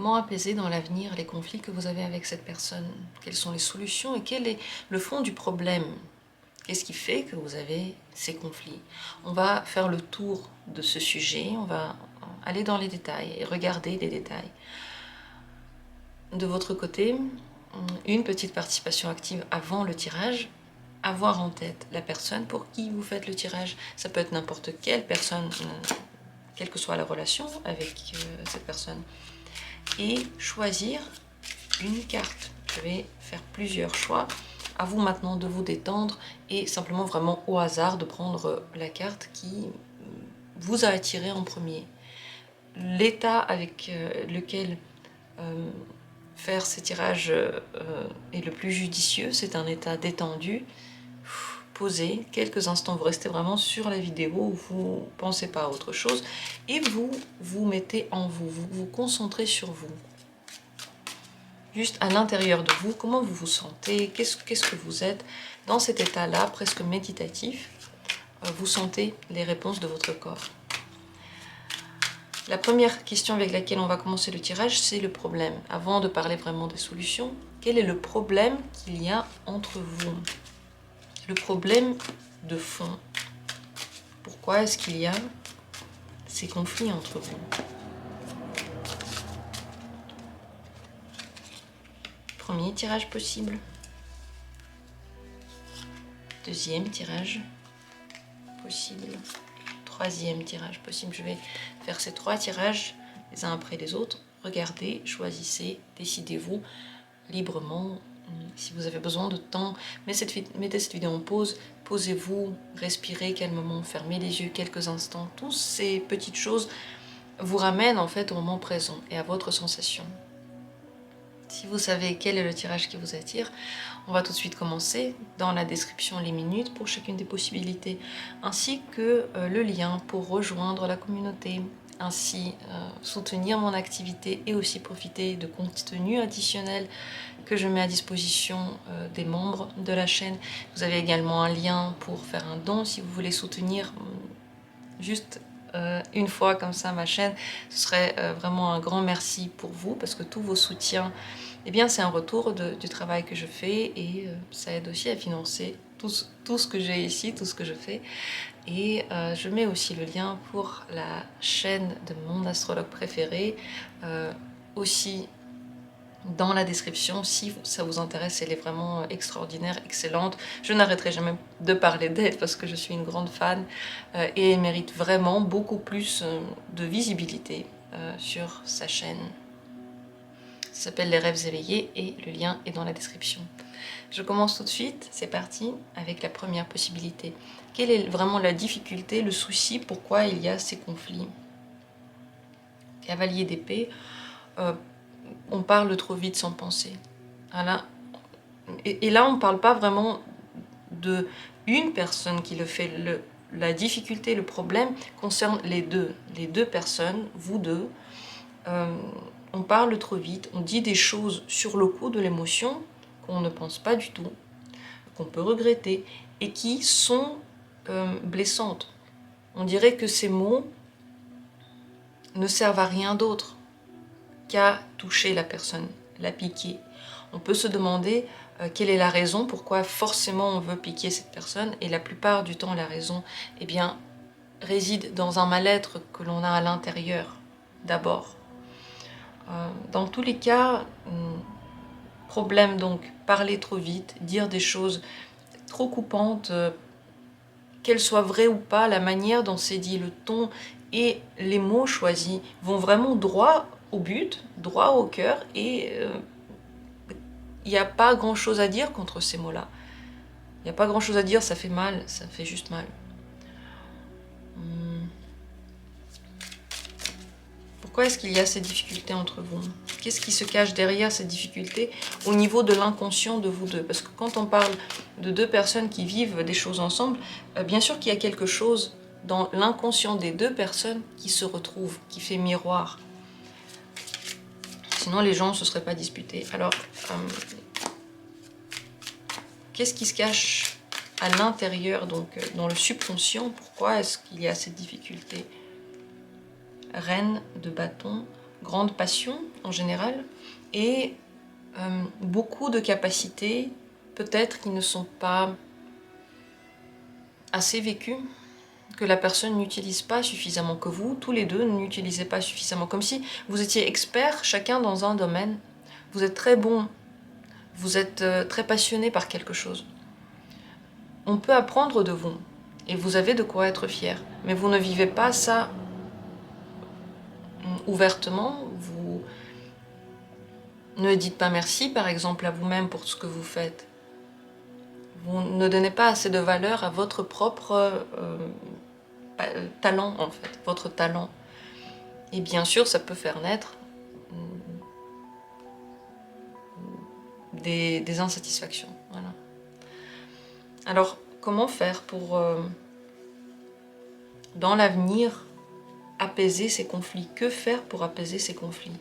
Comment apaiser dans l'avenir les conflits que vous avez avec cette personne? Quelles sont les solutions et quel est le fond du problème? Qu'est-ce qui fait que vous avez ces conflits? On va faire le tour de ce sujet, on va aller dans les détails et regarder les détails. De votre côté, une petite participation active avant le tirage, avoir en tête la personne pour qui vous faites le tirage. Ça peut être n'importe quelle personne, quelle que soit la relation avec cette personne. Et choisir une carte. Je vais faire plusieurs choix. À vous maintenant de vous détendre et simplement vraiment au hasard de prendre la carte qui vous a attiré en premier. L'état avec lequel faire ces tirages est le plus judicieux, c'est un état détendu, posé, quelques instants, vous restez vraiment sur la vidéo, vous ne pensez pas à autre chose et vous vous mettez en vous, vous vous concentrez sur vous. Juste à l'intérieur de vous, comment vous vous sentez, qu'est-ce que vous êtes dans cet état-là, presque méditatif, vous sentez les réponses de votre corps. La première question avec laquelle on va commencer le tirage, c'est le problème. Avant de parler vraiment des solutions, quel est le problème qu'il y a entre vous? Le problème de fond. Pourquoi est-ce qu'il y a ces conflits entre vous? Premier tirage possible. Deuxième tirage possible. Troisième tirage possible. Je vais faire ces trois tirages les uns après les autres. Regardez, choisissez, décidez-vous librement. Si vous avez besoin de temps, mettez cette vidéo en pause, posez-vous, respirez calmement, fermez les yeux quelques instants. Toutes ces petites choses vous ramènent en fait au moment présent et à votre sensation. Si vous savez quel est le tirage qui vous attire, on va tout de suite commencer. Dans la description, les minutes pour chacune des possibilités, ainsi que le lien pour rejoindre la communauté, ainsi soutenir mon activité et aussi profiter de contenus additionnels que je mets à disposition des membres de la chaîne. Vous avez également un lien pour faire un don si vous voulez soutenir juste une fois comme ça ma chaîne. Ce serait vraiment un grand merci pour vous parce que tous vos soutiens, eh bien, c'est un retour du travail que je fais et ça aide aussi à financer tout ce que j'ai ici, tout ce que je fais. Et je mets aussi le lien pour la chaîne de mon astrologue préféré, aussi dans la description, si ça vous intéresse. Elle est vraiment extraordinaire, excellente. Je n'arrêterai jamais de parler d'elle parce que je suis une grande fan et elle mérite vraiment beaucoup plus de visibilité sur sa chaîne. Ça s'appelle Les Rêves éveillés et le lien est dans la description. Je commence tout de suite, c'est parti, avec la première possibilité. Quelle est vraiment la difficulté, le souci, pourquoi il y a ces conflits? Cavalier d'épée, on parle trop vite sans penser. Voilà. Et là, on ne parle pas vraiment de une personne qui le fait. La difficulté, le problème concerne les deux personnes, vous deux. On parle trop vite, on dit des choses sur le coup de l'émotion qu'on ne pense pas du tout, qu'on peut regretter et qui sont blessantes. On dirait que ces mots ne servent à rien d'autre qu'à toucher la personne, la piquer. On peut se demander quelle est la raison, pourquoi forcément on veut piquer cette personne, et la plupart du temps la raison, eh bien, réside dans un mal-être que l'on a à l'intérieur, d'abord. Dans tous les cas, problème donc, parler trop vite, dire des choses trop coupantes, qu'elles soient vraies ou pas, la manière dont c'est dit, le ton et les mots choisis vont vraiment droit au but, droit au cœur, et il n'y a pas grand chose à dire contre ces mots-là. Il n'y a pas grand chose à dire, ça fait mal, ça fait juste mal. Pourquoi est-ce qu'il y a ces difficultés entre vous? Qu'est-ce qui se cache derrière ces difficultés au niveau de l'inconscient de vous deux? Parce que quand on parle de deux personnes qui vivent des choses ensemble, bien sûr qu'il y a quelque chose dans l'inconscient des deux personnes qui se retrouvent, qui fait miroir. Sinon les gens ne se seraient pas disputés. Alors, qu'est-ce qui se cache à l'intérieur, donc dans le subconscient? Pourquoi est-ce qu'il y a cette difficulté? Reine de bâton, grande passion en général et beaucoup de capacités, peut-être qui ne sont pas assez vécues, que la personne n'utilise pas suffisamment, que vous, tous les deux, n'utilisez pas suffisamment. Comme si vous étiez experts chacun dans un domaine. Vous êtes très bon, vous êtes très passionné par quelque chose. On peut apprendre de vous et vous avez de quoi être fier. Mais vous ne vivez pas ça ouvertement. Vous ne dites pas merci, par exemple, à vous-même pour ce que vous faites. Vous ne donnez pas assez de valeur à votre propre talent, en fait, votre talent. Et bien sûr, ça peut faire naître des insatisfactions. Voilà. Alors, comment faire pour, dans l'avenir, apaiser ces conflits? Que faire pour apaiser ces conflits?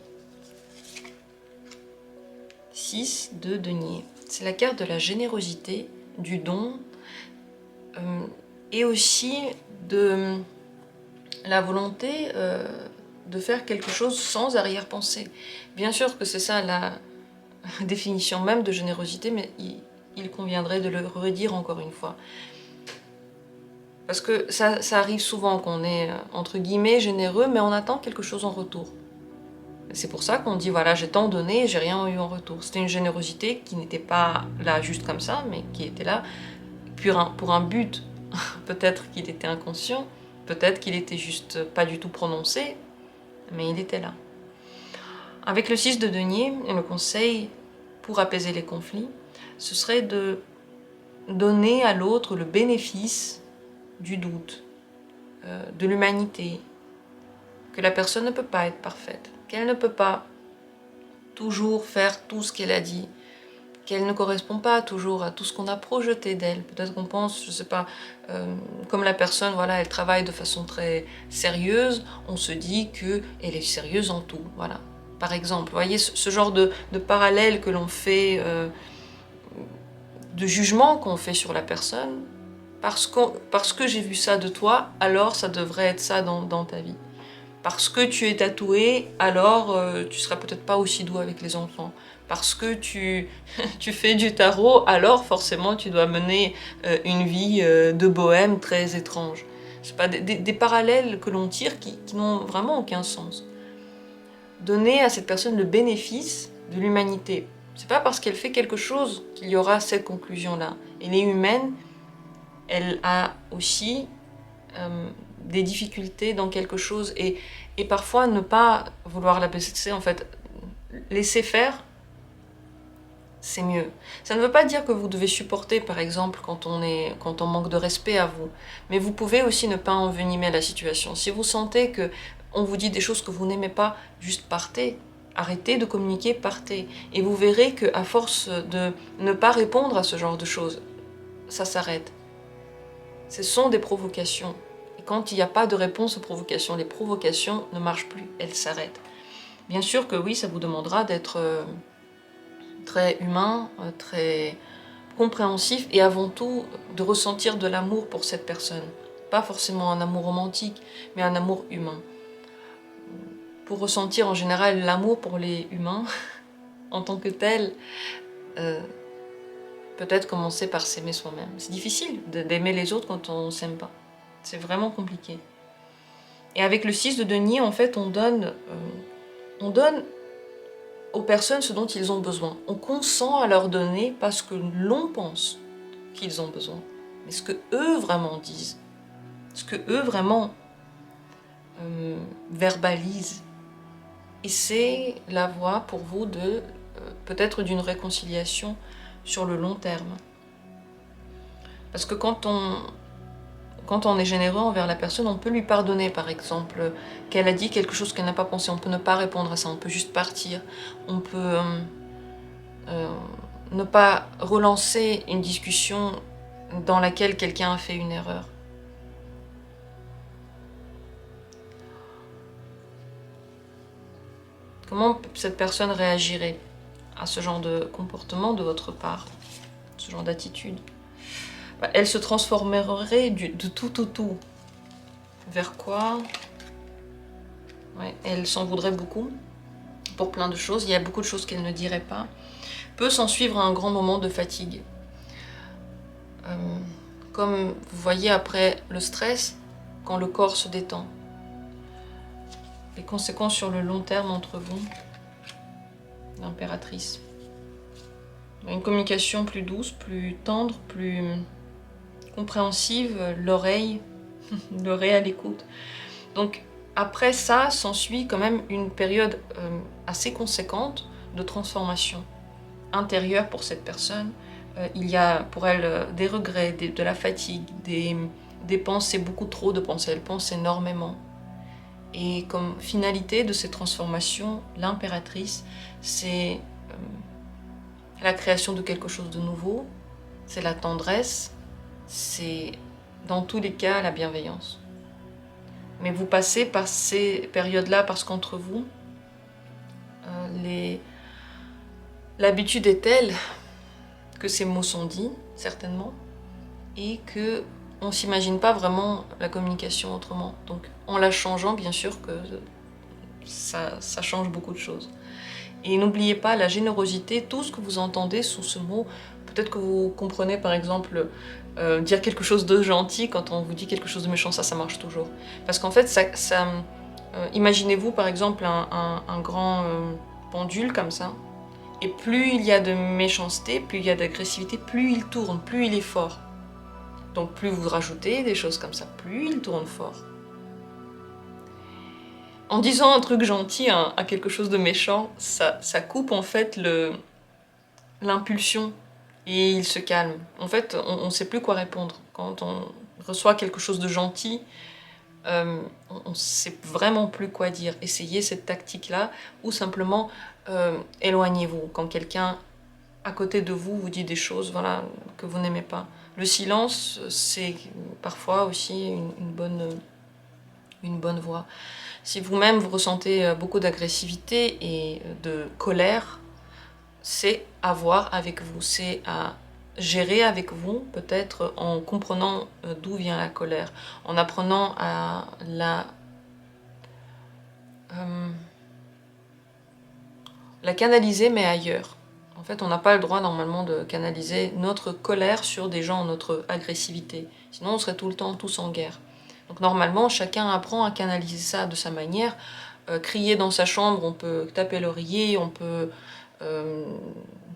6 de denier. C'est la carte de la générosité, du don, et aussi de la volonté de faire quelque chose sans arrière-pensée. Bien sûr que c'est ça la définition même de générosité, mais il conviendrait de le redire encore une fois. Parce que ça arrive souvent qu'on est, entre guillemets, généreux, mais on attend quelque chose en retour. C'est pour ça qu'on dit, voilà, j'ai tant donné et j'ai rien eu en retour. C'était une générosité qui n'était pas là juste comme ça, mais qui était là pour un but. Peut-être qu'il était inconscient, peut-être qu'il était juste pas du tout prononcé, mais il était là. Avec le 6 de denier, le conseil pour apaiser les conflits, ce serait de donner à l'autre le bénéfice du doute, de l'humanité, que la personne ne peut pas être parfaite, qu'elle ne peut pas toujours faire tout ce qu'elle a dit, qu'elle ne correspond pas toujours à tout ce qu'on a projeté d'elle. Peut-être qu'on pense, je sais pas, comme la personne, voilà, elle travaille de façon très sérieuse, on se dit qu'elle est sérieuse en tout, voilà. Par exemple, vous voyez, ce genre de parallèle que l'on fait, de jugement qu'on fait sur la personne, parce que j'ai vu ça de toi, alors ça devrait être ça dans ta vie. Parce que tu es tatoué, alors tu seras peut-être pas aussi doux avec les enfants. Parce que tu fais du tarot, alors forcément tu dois mener une vie de bohème très étrange. C'est pas des parallèles que l'on tire qui n'ont vraiment aucun sens. Donner à cette personne le bénéfice de l'humanité. C'est pas parce qu'elle fait quelque chose qu'il y aura cette conclusion-là. Elle est humaine, elle a aussi des difficultés dans quelque chose et parfois ne pas vouloir la baisser, en fait, laisser faire, c'est mieux. Ça ne veut pas dire que vous devez supporter, par exemple, quand on manque de respect à vous, mais vous pouvez aussi ne pas envenimer la situation. Si vous sentez que on vous dit des choses que vous n'aimez pas, juste partez. Arrêtez de communiquer, partez. Et vous verrez qu'à force de ne pas répondre à ce genre de choses, ça s'arrête. Ce sont des provocations. Et quand il n'y a pas de réponse aux provocations, les provocations ne marchent plus, elles s'arrêtent. Bien sûr que oui, ça vous demandera d'être très humain, très compréhensif et avant tout de ressentir de l'amour pour cette personne. Pas forcément un amour romantique, mais un amour humain. Pour ressentir en général l'amour pour les humains, en tant que tel, peut-être commencer par s'aimer soi-même. C'est difficile d'aimer les autres quand on ne s'aime pas. C'est vraiment compliqué. Et avec le 6 de denier, en fait, on donne aux personnes ce dont ils ont besoin. On consent à leur donner parce que l'on pense qu'ils ont besoin. Mais ce que eux vraiment disent, ce que eux vraiment verbalisent. Et c'est la voie pour vous de peut-être d'une réconciliation sur le long terme. Parce que quand on est généreux envers la personne, on peut lui pardonner, par exemple, qu'elle a dit quelque chose qu'elle n'a pas pensé. On peut ne pas répondre à ça, on peut juste partir. On peut ne pas relancer une discussion dans laquelle quelqu'un a fait une erreur. Comment cette personne réagirait à ce genre de comportement de votre part, ce genre d'attitude? Elle se transformerait de tout. Vers quoi? Ouais, elle s'en voudrait beaucoup. pour plein de choses. Il y a beaucoup de choses qu'elle ne dirait pas. Peut s'en suivre un grand moment de fatigue. Comme vous voyez après le stress, quand le corps se détend. Les conséquences sur le long terme entre vous, l'impératrice. Une communication plus douce, plus tendre, plus compréhensive, l'oreille à l'écoute. Donc après ça, s'ensuit quand même une période assez conséquente de transformation intérieure pour cette personne. Il y a pour elle des regrets, de la fatigue, des pensées, beaucoup trop de pensées, elle pense énormément. Et comme finalité de ces transformations, l'impératrice, c'est la création de quelque chose de nouveau, c'est la tendresse, c'est dans tous les cas la bienveillance. Mais vous passez par ces périodes-là parce qu'entre vous, l'habitude est telle que ces mots sont dits, certainement, et que on ne s'imagine pas vraiment la communication autrement. Donc en la changeant, bien sûr que ça change beaucoup de choses. Et n'oubliez pas la générosité, tout ce que vous entendez sous ce mot. Peut-être que vous comprenez par exemple dire quelque chose de gentil quand on vous dit quelque chose de méchant, ça marche toujours. Parce qu'en fait, imaginez-vous par exemple un grand pendule comme ça, et plus il y a de méchanceté, plus il y a d'agressivité, plus il tourne, plus il est fort. Donc plus vous rajoutez des choses comme ça, plus il tourne fort. En disant un truc gentil à quelque chose de méchant, ça coupe en fait l'impulsion et il se calme. En fait, on ne sait plus quoi répondre. Quand on reçoit quelque chose de gentil, on ne sait vraiment plus quoi dire. Essayez cette tactique-là ou simplement éloignez-vous. Quand quelqu'un à côté de vous vous dit des choses voilà, que vous n'aimez pas. Le silence, c'est parfois aussi une bonne voie. Si vous-même vous ressentez beaucoup d'agressivité et de colère, c'est à voir avec vous, c'est à gérer avec vous, peut-être en comprenant d'où vient la colère, en apprenant à la canaliser mais ailleurs. En fait, on n'a pas le droit normalement de canaliser notre colère sur des gens, notre agressivité. Sinon, on serait tout le temps tous en guerre. Donc normalement, chacun apprend à canaliser ça de sa manière. Crier dans sa chambre, on peut taper l'oreiller, on peut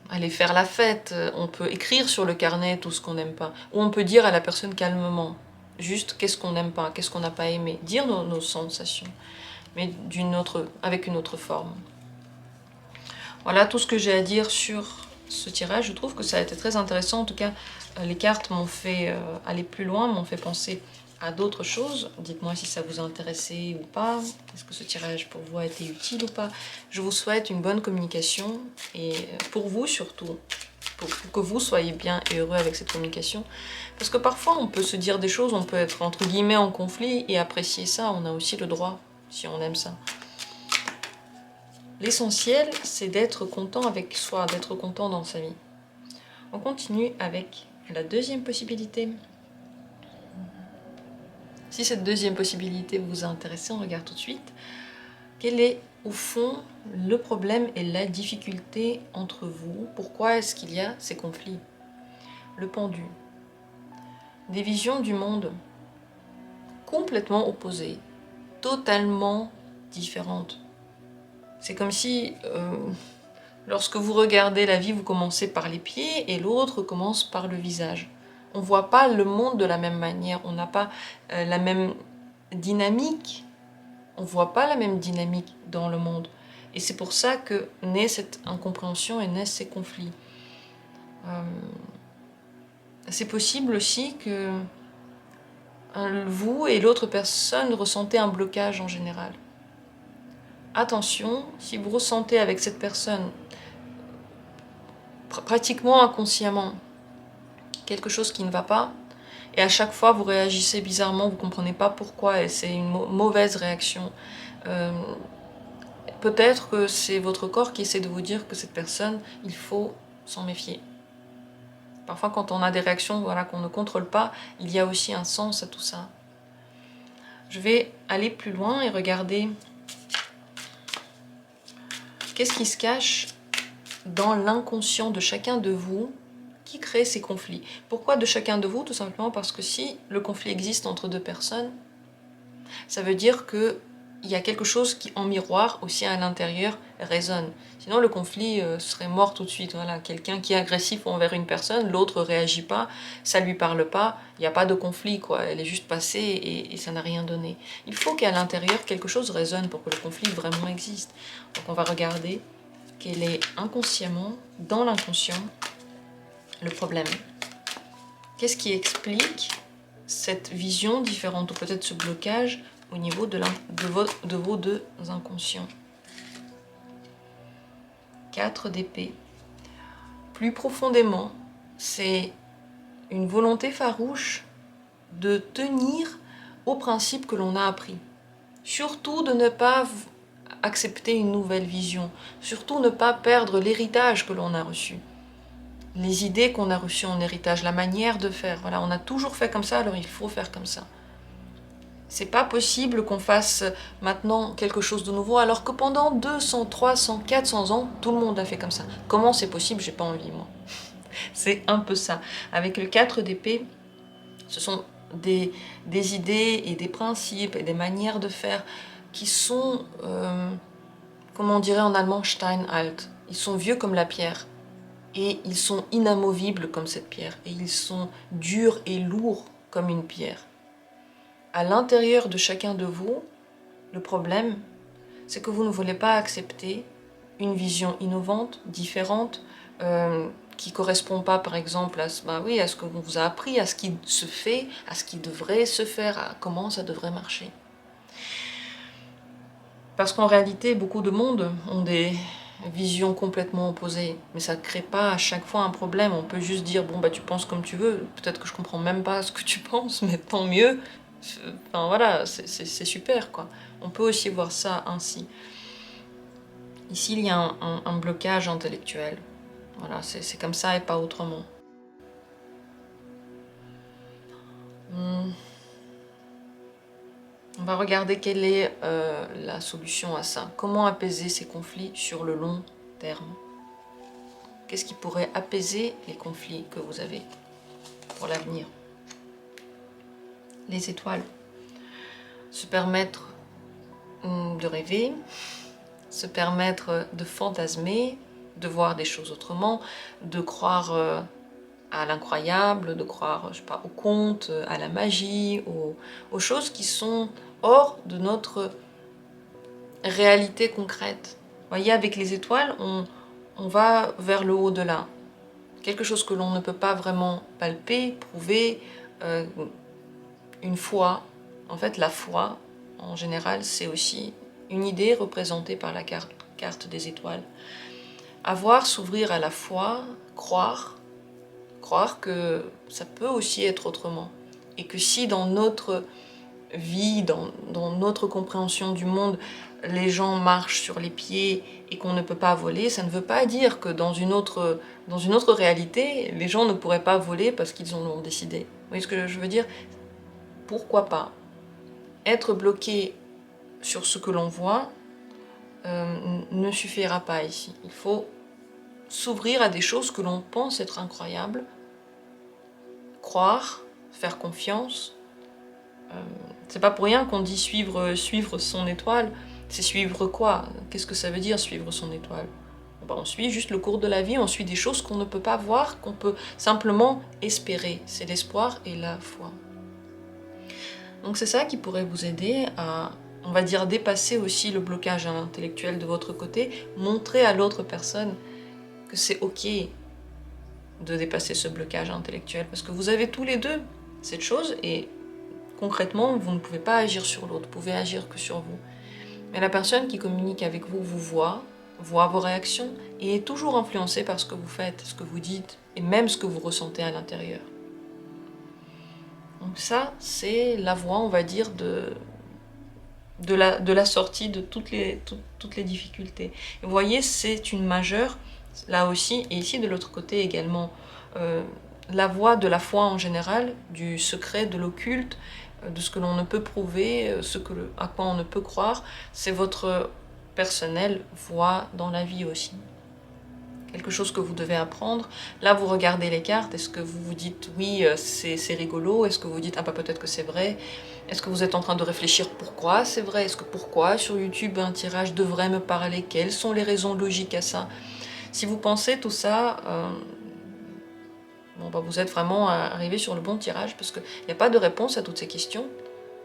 aller faire la fête, on peut écrire sur le carnet tout ce qu'on n'aime pas. Ou on peut dire à la personne calmement, juste qu'est-ce qu'on n'aime pas, qu'est-ce qu'on n'a pas aimé. Dire nos sensations, mais avec une autre forme. Voilà tout ce que j'ai à dire sur ce tirage. Je trouve que ça a été très intéressant. En tout cas, les cartes m'ont fait aller plus loin, m'ont fait penser à d'autres choses. Dites-moi si ça vous a intéressé ou pas. Est-ce que ce tirage pour vous a été utile ou pas? Je vous souhaite une bonne communication et pour vous surtout, pour que vous soyez bien et heureux avec cette communication. Parce que parfois on peut se dire des choses, on peut être entre guillemets en conflit et apprécier ça. On a aussi le droit, si on aime ça. L'essentiel, c'est d'être content avec soi, d'être content dans sa vie. On continue avec la deuxième possibilité. Si cette deuxième possibilité vous a intéressé, on regarde tout de suite. Quel est, au fond, le problème et la difficulté entre vous? Pourquoi est-ce qu'il y a ces conflits? Le pendu. Des visions du monde complètement opposées, totalement différentes. C'est comme si, lorsque vous regardez la vie, vous commencez par les pieds et l'autre commence par le visage. On ne voit pas le monde de la même manière, on n'a pas la même dynamique, on ne voit pas la même dynamique dans le monde. Et c'est pour ça que naît cette incompréhension et naissent ces conflits. C'est possible aussi que vous et l'autre personne ressentez un blocage en général. Attention, si vous ressentez avec cette personne, pratiquement inconsciemment, quelque chose qui ne va pas, et à chaque fois vous réagissez bizarrement, vous ne comprenez pas pourquoi, et c'est une mauvaise réaction. Peut-être que c'est votre corps qui essaie de vous dire que cette personne, il faut s'en méfier. Parfois quand on a des réactions voilà, qu'on ne contrôle pas, il y a aussi un sens à tout ça. Je vais aller plus loin et regarder Qu'est-ce qui se cache dans l'inconscient de chacun de vous qui crée ces conflits? Pourquoi de chacun de vous? Tout simplement parce que si le conflit existe entre deux personnes, ça veut dire qu'il y a quelque chose qui, en miroir, aussi à l'intérieur, résonne. Sinon, le conflit serait mort tout de suite. Voilà, quelqu'un qui est agressif envers une personne, l'autre ne réagit pas, ça ne lui parle pas, il n'y a pas de conflit, quoi. Elle est juste passée et ça n'a rien donné. Il faut qu'à l'intérieur, quelque chose résonne pour que le conflit vraiment existe. Donc on va regarder quel est inconsciemment, dans l'inconscient, le problème. Qu'est-ce qui explique cette vision différente, ou peut-être ce blocage au niveau de vos deux inconscients? 4 d'épée. Plus profondément, c'est une volonté farouche de tenir aux principes que l'on a appris. Surtout de ne pas accepter une nouvelle vision. Surtout ne pas perdre l'héritage que l'on a reçu. Les idées qu'on a reçues en héritage, la manière de faire. Voilà, on a toujours fait comme ça, alors il faut faire comme ça. C'est pas possible qu'on fasse maintenant quelque chose de nouveau, alors que pendant 200, 300, 400 ans, tout le monde a fait comme ça. Comment c'est possible? J'ai pas envie, moi. C'est un peu ça. Avec le 4 d'épée, ce sont des idées et des principes et des manières de faire qui sont, comment on dirait en allemand, steinalt. Ils sont vieux comme la pierre. Et ils sont inamovibles comme cette pierre. Et ils sont durs et lourds comme une pierre. À l'intérieur de chacun de vous, le problème, c'est que vous ne voulez pas accepter une vision innovante, différente, qui ne correspond pas, par exemple, à ce qu'on vous a appris, à ce qui se fait, à ce qui devrait se faire, à comment ça devrait marcher. Parce qu'en réalité, beaucoup de monde ont des visions complètement opposées, mais ça ne crée pas à chaque fois un problème. On peut juste dire, bon, bah, tu penses comme tu veux, peut-être que je comprends même pas ce que tu penses, mais tant mieux. Enfin voilà, c'est super, quoi. On peut aussi voir ça ainsi. Ici, il y a un blocage intellectuel. Voilà, c'est comme ça et pas autrement. On va regarder quelle est la solution à ça. Comment apaiser ces conflits sur le long terme? Qu'est-ce qui pourrait apaiser les conflits que vous avez pour l'avenir? Les étoiles. Se permettre de rêver, se permettre de fantasmer, de voir des choses autrement, de croire à l'incroyable, de croire, je sais pas, aux contes, à la magie, aux choses qui sont hors de notre réalité concrète. Vous voyez, avec les étoiles, on va vers le au-delà. Quelque chose que l'on ne peut pas vraiment palper, prouver, une foi. En fait, la foi, en général, c'est aussi une idée représentée par la carte des étoiles. Avoir, s'ouvrir à la foi, croire que ça peut aussi être autrement. Et que si dans notre vie, dans notre compréhension du monde, les gens marchent sur les pieds et qu'on ne peut pas voler, ça ne veut pas dire que dans une autre réalité, les gens ne pourraient pas voler parce qu'ils en ont décidé. Vous voyez ce que je veux dire? Pourquoi pas? Être bloqué sur ce que l'on voit ne suffira pas ici. Il faut s'ouvrir à des choses que l'on pense être incroyables, croire, faire confiance. C'est pas pour rien qu'on dit suivre son étoile. C'est suivre quoi? Qu'est-ce que ça veut dire suivre son étoile? Ben, on suit juste le cours de la vie, on suit des choses qu'on ne peut pas voir, qu'on peut simplement espérer. C'est l'espoir et la foi. Donc c'est ça qui pourrait vous aider à, on va dire, dépasser aussi le blocage intellectuel de votre côté, montrer à l'autre personne que c'est ok de dépasser ce blocage intellectuel, parce que vous avez tous les deux cette chose, et concrètement, vous ne pouvez pas agir sur l'autre, vous pouvez agir que sur vous. Mais la personne qui communique avec vous vous voit vos réactions, et est toujours influencée par ce que vous faites, ce que vous dites, et même ce que vous ressentez à l'intérieur. Donc ça, c'est la voie, on va dire, de la sortie de toutes les difficultés. Et vous voyez, c'est une majeure, là aussi, et ici de l'autre côté également, la voie de la foi en général, du secret, de l'occulte, de ce que l'on ne peut prouver, à quoi on ne peut croire, c'est votre personnelle voie dans la vie aussi. Quelque chose que vous devez apprendre. Là, vous regardez les cartes. Est-ce que vous vous dites, oui, c'est rigolo? Est-ce que vous vous dites, ah bah peut-être que c'est vrai? Est-ce que vous êtes en train de réfléchir pourquoi c'est vrai? Est-ce que pourquoi sur YouTube un tirage devrait me parler? Quelles sont les raisons logiques à ça? Si vous pensez tout ça, bon, bah, vous êtes vraiment arrivé sur le bon tirage parce qu'il n'y a pas de réponse à toutes ces questions.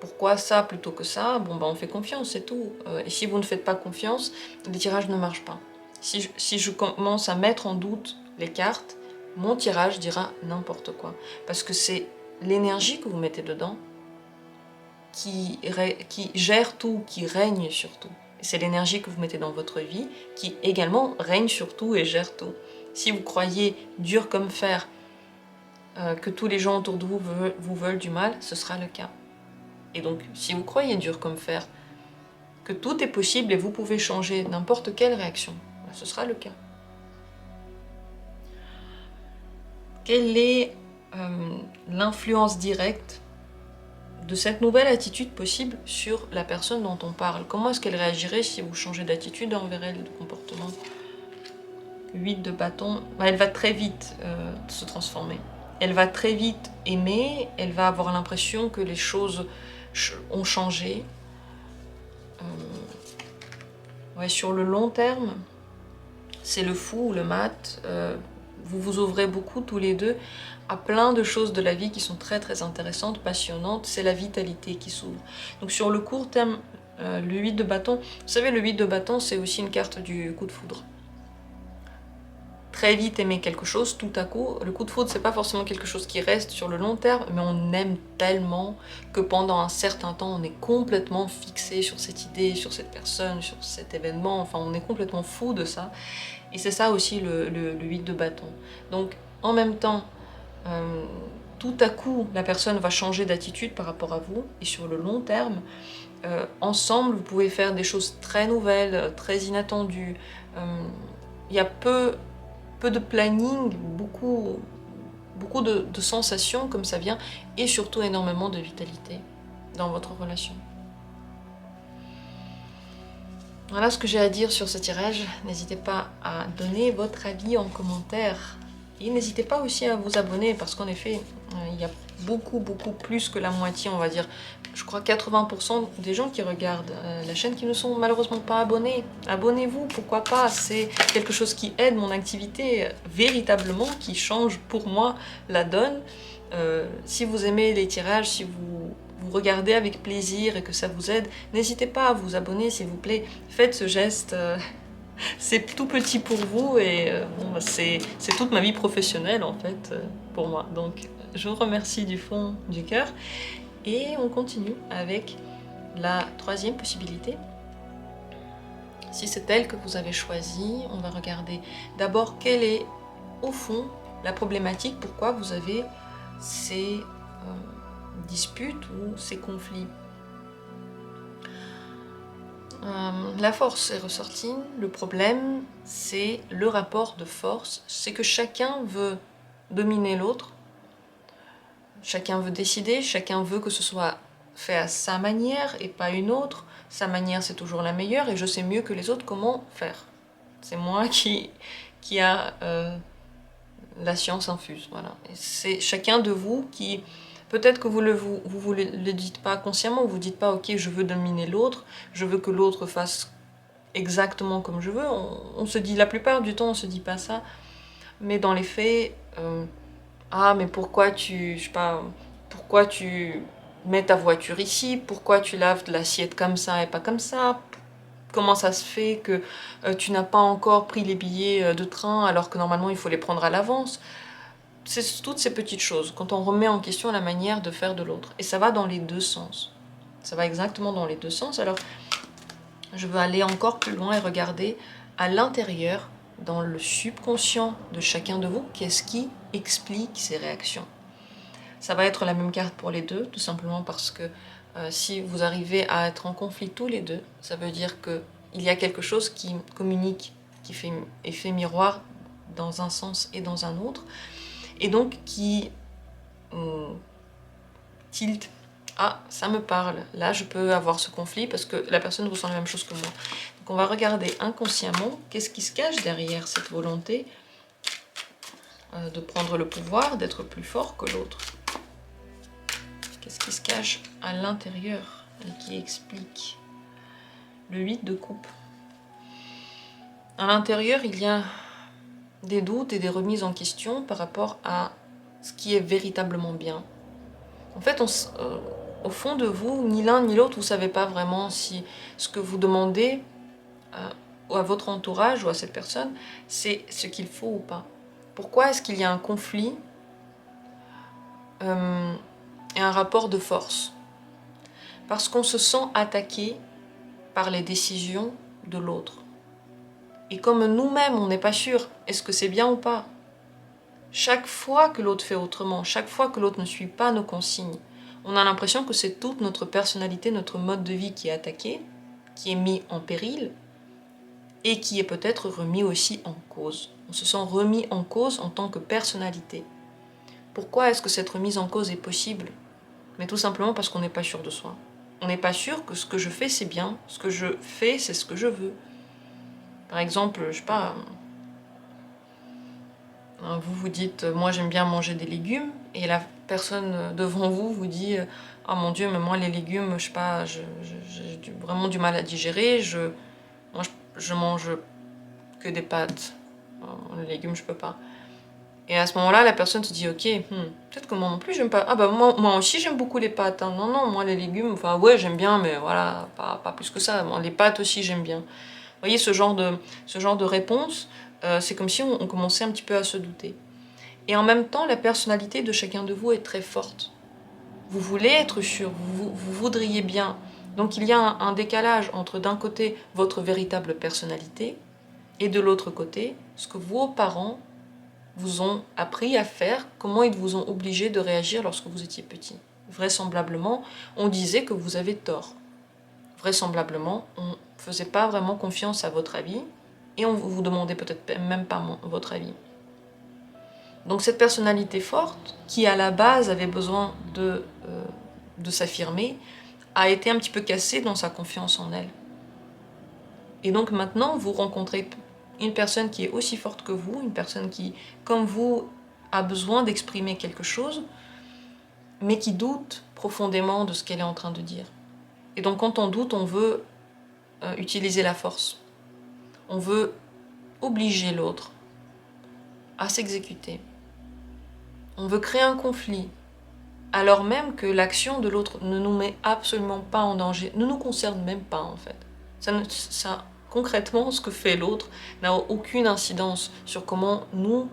Pourquoi ça plutôt que ça? Bon, bah, on fait confiance, c'est tout. Et si vous ne faites pas confiance, les tirages ne marchent pas. Si je commence à mettre en doute les cartes, mon tirage dira n'importe quoi. Parce que c'est l'énergie que vous mettez dedans qui gère tout, qui règne sur tout. C'est l'énergie que vous mettez dans votre vie qui également règne sur tout et gère tout. Si vous croyez dur comme fer, que tous les gens autour de vous veulent du mal, ce sera le cas. Et donc, si vous croyez dur comme fer, que tout est possible et vous pouvez changer n'importe quelle réaction, ce sera le cas. Quelle est l'influence directe de cette nouvelle attitude possible sur la personne dont on parle? Comment est-ce qu'elle réagirait si vous changez d'attitude envers elle, de comportement? 8 de bâton, elle va très vite se transformer. Elle va très vite aimer, elle va avoir l'impression que les choses ont changé. Ouais, sur le long terme, c'est le fou ou le mat. Vous vous ouvrez beaucoup tous les deux à plein de choses de la vie qui sont très très intéressantes, passionnantes. C'est la vitalité qui s'ouvre. Donc sur le court terme, le 8 de bâton, vous savez, le 8 de bâton, c'est aussi une carte du coup de foudre. Très vite aimer quelque chose, tout à coup. Le coup de foudre, c'est pas forcément quelque chose qui reste sur le long terme, mais on aime tellement que pendant un certain temps, on est complètement fixé sur cette idée, sur cette personne, sur cet événement. Enfin, on est complètement fou de ça. Et c'est ça aussi le 8 de bâton. Donc, en même temps, tout à coup, la personne va changer d'attitude par rapport à vous. Et sur le long terme, ensemble, vous pouvez faire des choses très nouvelles, très inattendues. Il y a peu de planning, beaucoup de sensations comme ça vient, et surtout énormément de vitalité dans votre relation. Voilà ce que j'ai à dire sur ce tirage. N'hésitez pas à donner votre avis en commentaire. Et n'hésitez pas aussi à vous abonner, parce qu'en effet, il y a beaucoup plus que la moitié, on va dire. Je crois 80% des gens qui regardent la chaîne qui ne sont malheureusement pas abonnés. Abonnez-vous, pourquoi pas? C'est quelque chose qui aide mon activité véritablement, qui change pour moi la donne. Si vous aimez les tirages, si vous regardez avec plaisir et que ça vous aide, n'hésitez pas à vous abonner s'il vous plaît. Faites ce geste, c'est tout petit pour vous et bon, c'est toute ma vie professionnelle en fait pour moi. Donc je vous remercie du fond du cœur et on continue avec la troisième possibilité. Si c'est elle que vous avez choisie, on va regarder d'abord quelle est au fond la problématique, pourquoi vous avez ces disputes ou ces conflits. La force est ressortie. Le problème, c'est le rapport de force. C'est que chacun veut dominer l'autre. Chacun veut décider. Chacun veut que ce soit fait à sa manière et pas une autre. Sa manière, c'est toujours la meilleure et je sais mieux que les autres comment faire. C'est moi qui a la science infuse. Voilà. C'est chacun de vous qui... Peut-être que vous le dites pas consciemment, vous dites pas ok je veux dominer l'autre, je veux que l'autre fasse exactement comme je veux. On se dit la plupart du temps on se dit pas ça, mais dans les faits, ah mais pourquoi tu mets ta voiture ici, pourquoi tu laves de l'assiette comme ça et pas comme ça, comment ça se fait que tu n'as pas encore pris les billets de train alors que normalement il faut les prendre à l'avance. C'est toutes ces petites choses, quand on remet en question la manière de faire de l'autre. Et ça va dans les deux sens. Ça va exactement dans les deux sens. Alors, je veux aller encore plus loin et regarder à l'intérieur, dans le subconscient de chacun de vous, qu'est-ce qui explique ces réactions. Ça va être la même carte pour les deux, tout simplement parce que si vous arrivez à être en conflit tous les deux, ça veut dire qu'il y a quelque chose qui communique, qui fait effet miroir dans un sens et dans un autre. Et donc qui tilt ah, ça me parle, là je peux avoir ce conflit parce que la personne ressent la même chose que moi. Donc on va regarder inconsciemment qu'est-ce qui se cache derrière cette volonté de prendre le pouvoir, d'être plus fort que l'autre. Qu'est-ce qui se cache à l'intérieur et qui explique le 8 de coupe. À l'intérieur, il y a des doutes et des remises en question par rapport à ce qui est véritablement bien. En fait, au fond de vous, ni l'un ni l'autre, vous ne savez pas vraiment si ce que vous demandez à votre entourage ou à cette personne, c'est ce qu'il faut ou pas. Pourquoi est-ce qu'il y a un conflit et un rapport de force? Parce qu'on se sent attaqué par les décisions de l'autre. Et comme nous-mêmes, on n'est pas sûr, est-ce que c'est bien ou pas? Chaque fois que l'autre fait autrement, chaque fois que l'autre ne suit pas nos consignes, on a l'impression que c'est toute notre personnalité, notre mode de vie qui est attaqué, qui est mis en péril, et qui est peut-être remis aussi en cause. On se sent remis en cause en tant que personnalité. Pourquoi est-ce que cette remise en cause est possible? Mais tout simplement parce qu'on n'est pas sûr de soi. On n'est pas sûr que ce que je fais c'est bien, ce que je fais c'est ce que je veux. Par exemple, je sais pas, vous vous dites moi j'aime bien manger des légumes et la personne devant vous vous dit ah mon Dieu mais moi les légumes je sais pas j'ai vraiment du mal à digérer, moi je mange que des pâtes, les légumes je peux pas. Et à ce moment-là, la personne se dit, ok, peut-être que moi non plus j'aime pas. Ah bah moi aussi j'aime beaucoup les pâtes. Hein. Non, moi les légumes, enfin ouais j'aime bien, mais voilà, pas plus que ça. Moi, les pâtes aussi j'aime bien. Vous voyez ce genre de réponse, c'est comme si on commençait un petit peu à se douter. Et en même temps, la personnalité de chacun de vous est très forte. Vous voulez être sûr, vous voudriez bien. Donc il y a un décalage entre d'un côté votre véritable personnalité et de l'autre côté ce que vos parents vous ont appris à faire, comment ils vous ont obligé de réagir lorsque vous étiez petit. Vraisemblablement, on disait que vous avez tort. Vraisemblablement, on ne faisait pas vraiment confiance à votre avis et on vous demandait peut-être même pas votre avis. Donc cette personnalité forte, qui à la base avait besoin de s'affirmer, a été un petit peu cassée dans sa confiance en elle. Et donc maintenant, vous rencontrez une personne qui est aussi forte que vous, une personne qui, comme vous, a besoin d'exprimer quelque chose, mais qui doute profondément de ce qu'elle est en train de dire. Et donc quand on doute, on veut utiliser la force. On veut obliger l'autre à s'exécuter. On veut créer un conflit, alors même que l'action de l'autre ne nous met absolument pas en danger, ne nous concerne même pas en fait. Concrètement, ce que fait l'autre n'a aucune incidence sur comment nous,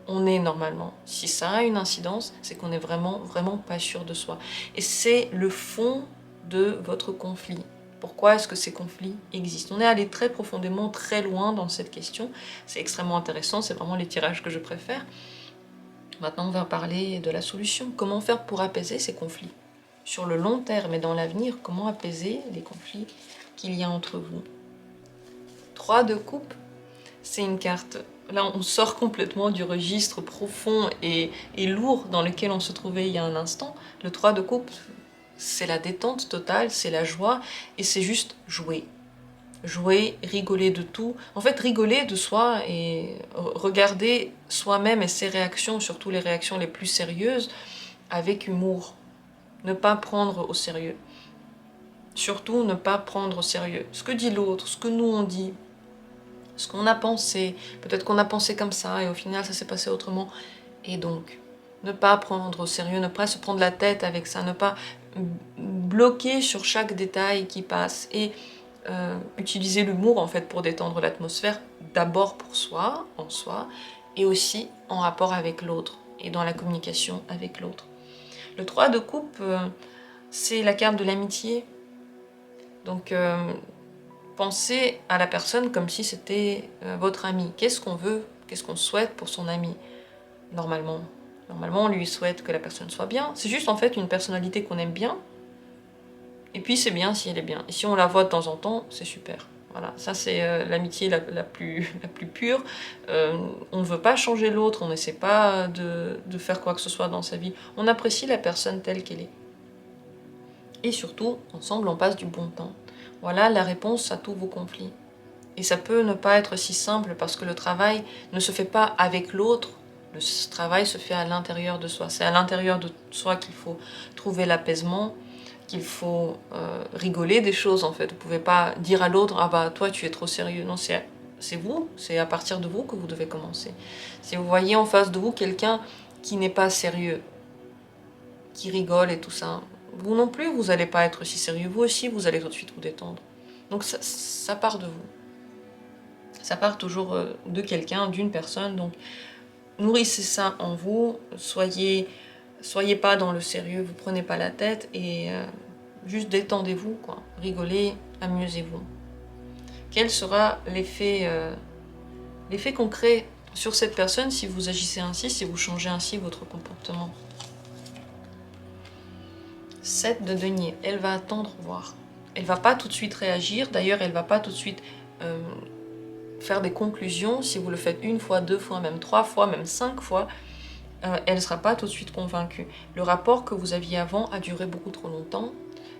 on est normalement. Si ça a une incidence, c'est qu'on n'est vraiment pas sûr de soi. Et c'est le fond de votre conflit. Pourquoi est-ce que ces conflits existent? On est allé très profondément, très loin dans cette question. C'est extrêmement intéressant, c'est vraiment les tirages que je préfère. Maintenant, on va parler de la solution. Comment faire pour apaiser ces conflits? Sur le long terme et dans l'avenir, comment apaiser les conflits qu'il y a entre vous? 3 de coupe, c'est une carte. Là, on sort complètement du registre profond et lourd dans lequel on se trouvait il y a un instant. Le 3 de coupe, c'est la détente totale, c'est la joie et c'est juste jouer. Jouer, rigoler de tout. En fait, rigoler de soi et regarder soi-même et ses réactions, surtout les réactions les plus sérieuses, avec humour. Ne pas prendre au sérieux. Surtout, ne pas prendre au sérieux ce que dit l'autre, ce que nous on dit, ce qu'on a pensé. Peut-être qu'on a pensé comme ça et au final, ça s'est passé autrement. Et donc, ne pas prendre au sérieux, ne pas se prendre la tête avec ça, ne pas bloquer sur chaque détail qui passe et utiliser l'humour en fait pour détendre l'atmosphère, d'abord pour soi, en soi, et aussi en rapport avec l'autre et dans la communication avec l'autre. Le 3 de coupe, c'est la carte de l'amitié. Donc, pensez à la personne comme si c'était votre ami. Qu'est-ce qu'on veut, qu'est-ce qu'on souhaite pour son ami, normalement? Normalement, on lui souhaite que la personne soit bien. C'est juste en fait une personnalité qu'on aime bien. Et puis c'est bien si elle est bien. Et si on la voit de temps en temps, c'est super. Voilà, ça c'est l'amitié la plus pure. On ne veut pas changer l'autre, on n'essaie pas de faire quoi que ce soit dans sa vie. On apprécie la personne telle qu'elle est. Et surtout, ensemble, on passe du bon temps. Voilà la réponse à tous vos conflits. Et ça peut ne pas être si simple parce que le travail ne se fait pas avec l'autre, le travail se fait à l'intérieur de soi. C'est à l'intérieur de soi qu'il faut trouver l'apaisement, qu'il faut rigoler des choses en fait. Vous ne pouvez pas dire à l'autre « Ah bah toi tu es trop sérieux ». Non, c'est vous, c'est à partir de vous que vous devez commencer. Si vous voyez en face de vous quelqu'un qui n'est pas sérieux, qui rigole et tout ça, vous non plus, vous n'allez pas être si sérieux. Vous aussi, vous allez tout de suite vous détendre. Donc ça part de vous. Ça part toujours de quelqu'un, d'une personne. Donc nourrissez ça en vous. Soyez pas dans le sérieux, vous prenez pas la tête et juste détendez-vous, quoi. Rigolez, amusez-vous. Quel sera l'effet concret sur cette personne si vous agissez ainsi, si vous changez ainsi votre comportement? 7 de denier, elle va attendre voir. Elle va pas tout de suite réagir, d'ailleurs elle va pas tout de suite faire des conclusions. Si vous le faites une fois, 2 fois, même 3 fois, même 5 fois, elle ne sera pas tout de suite convaincue. Le rapport que vous aviez avant a duré beaucoup trop longtemps,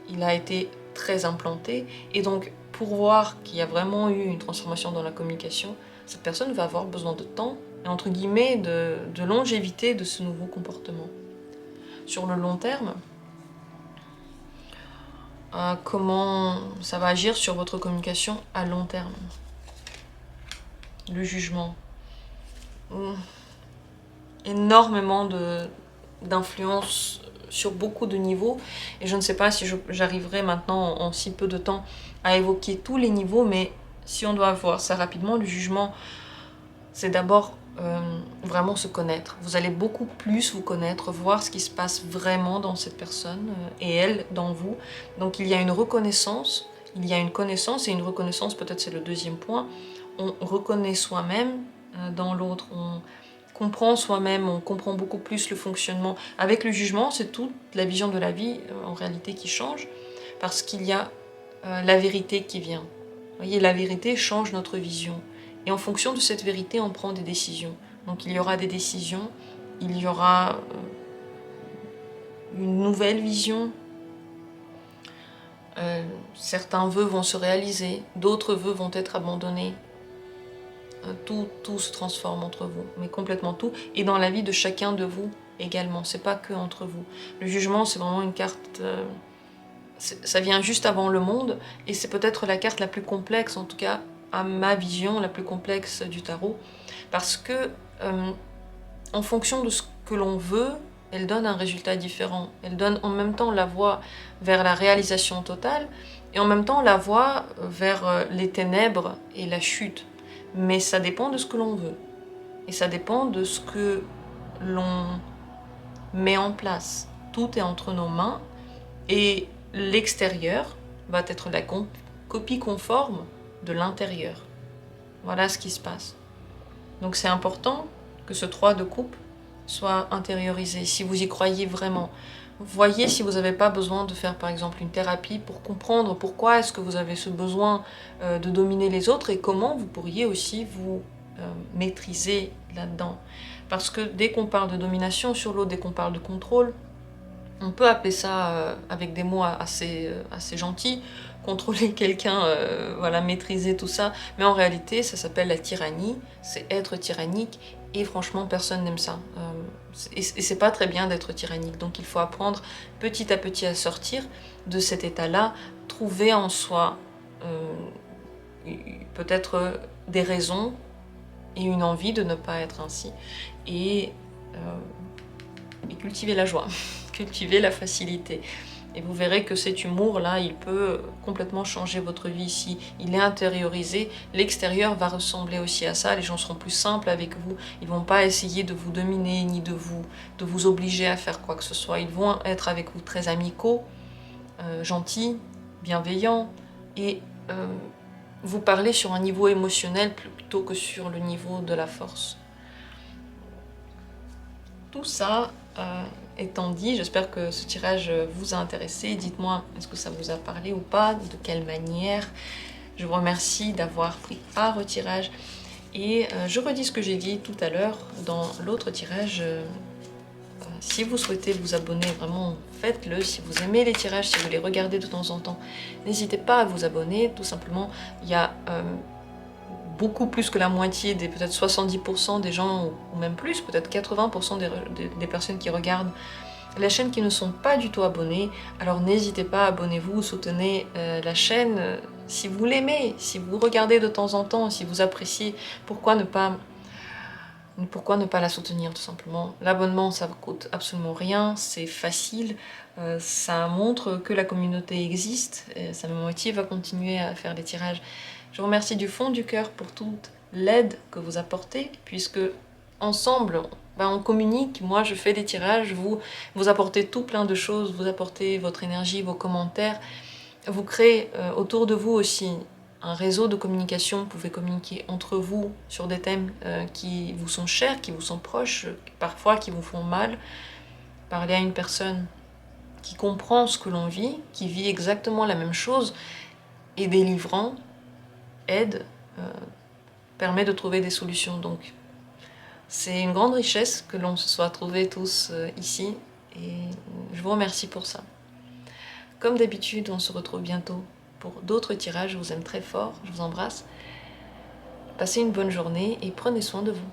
il a été très implanté, et donc pour voir qu'il y a vraiment eu une transformation dans la communication, cette personne va avoir besoin de temps, et entre guillemets de longévité de ce nouveau comportement. Sur le long terme, comment ça va agir sur votre communication à long terme? Le jugement. Énormément d'influence sur beaucoup de niveaux, et je ne sais pas si j'arriverai maintenant en si peu de temps à évoquer tous les niveaux, mais si on doit voir ça rapidement, le jugement, c'est d'abord vraiment se connaître. Vous allez beaucoup plus vous connaître, voir ce qui se passe vraiment dans cette personne et elle dans vous. Donc il y a une reconnaissance, il y a une connaissance, et une reconnaissance, peut-être c'est le deuxième point. On reconnaît soi-même dans l'autre, on comprend soi-même, on comprend beaucoup plus le fonctionnement. Avec le jugement, c'est toute la vision de la vie en réalité qui change, parce qu'il y a la vérité qui vient. Vous voyez, la vérité change notre vision. Et en fonction de cette vérité, on prend des décisions. Donc il y aura des décisions, il y aura une nouvelle vision. Certains vœux vont se réaliser, d'autres vœux vont être abandonnés. Tout se transforme entre vous, mais complètement tout. Et dans la vie de chacun de vous également, c'est pas que entre vous. Le jugement, c'est vraiment une carte... ça vient juste avant le monde, et c'est peut-être la carte la plus complexe, en tout cas à ma vision, la plus complexe du tarot, parce que en fonction de ce que l'on veut, elle donne un résultat différent. Elle donne en même temps la voie vers la réalisation totale, et en même temps la voie vers les ténèbres et la chute. Mais ça dépend de ce que l'on veut, et ça dépend de ce que l'on met en place. Tout est entre nos mains, et l'extérieur va être la copie conforme de l'intérieur. Voilà ce qui se passe. Donc c'est important que ce 3 de coupe soit intériorisé, si vous y croyez vraiment. Voyez si vous n'avez pas besoin de faire par exemple une thérapie pour comprendre pourquoi est-ce que vous avez ce besoin de dominer les autres, et comment vous pourriez aussi vous maîtriser là-dedans. Parce que dès qu'on parle de domination sur l'autre, dès qu'on parle de contrôle, on peut appeler ça avec des mots assez gentils, contrôler quelqu'un, voilà, maîtriser tout ça, mais en réalité ça s'appelle la tyrannie, c'est être tyrannique, et franchement personne n'aime ça. Et c'est pas très bien d'être tyrannique, donc il faut apprendre petit à petit à sortir de cet état-là, trouver en soi peut-être des raisons et une envie de ne pas être ainsi, et cultiver la joie, cultiver la facilité. Et vous verrez que cet humour-là, il peut complètement changer votre vie. Si il est intériorisé, l'extérieur va ressembler aussi à ça. Les gens seront plus simples avec vous. Ils ne vont pas essayer de vous dominer, ni de vous obliger à faire quoi que ce soit. Ils vont être avec vous très amicaux, gentils, bienveillants, et vous parler sur un niveau émotionnel plutôt que sur le niveau de la force. Tout ça étant dit, j'espère que ce tirage vous a intéressé. Dites-moi, est-ce que ça vous a parlé ou pas? De quelle manière? Je vous remercie d'avoir pris part au tirage. Et je redis ce que j'ai dit tout à l'heure dans l'autre tirage Si vous souhaitez vous abonner, vraiment faites-le. Si vous aimez les tirages, si vous les regardez de temps en temps, n'hésitez pas à vous abonner. Tout simplement, il y a beaucoup plus que la moitié, peut-être 70% des gens, ou même plus, peut-être 80% des personnes qui regardent la chaîne qui ne sont pas du tout abonnés. Alors n'hésitez pas, abonnez-vous, soutenez la chaîne. Si vous l'aimez, si vous regardez de temps en temps, si vous appréciez, pourquoi ne pas la soutenir tout simplement. L'abonnement, ça ne coûte absolument rien, c'est facile, ça montre que la communauté existe, et ça me motive à continuer à faire des tirages. Je vous remercie du fond du cœur pour toute l'aide que vous apportez, puisque ensemble, on communique. Moi je fais des tirages, vous apportez tout plein de choses, vous apportez votre énergie, vos commentaires, vous créez autour de vous aussi un réseau de communication. Vous pouvez communiquer entre vous sur des thèmes qui vous sont chers, qui vous sont proches, parfois qui vous font mal. Parler à une personne qui comprend ce que l'on vit, qui vit exactement la même chose, est délivrant, aide, permet de trouver des solutions. Donc c'est une grande richesse que l'on se soit trouvés tous ici, et je vous remercie pour ça. Comme d'habitude, on se retrouve bientôt pour d'autres tirages. Je vous aime très fort, je vous embrasse. Passez une bonne journée et prenez soin de vous.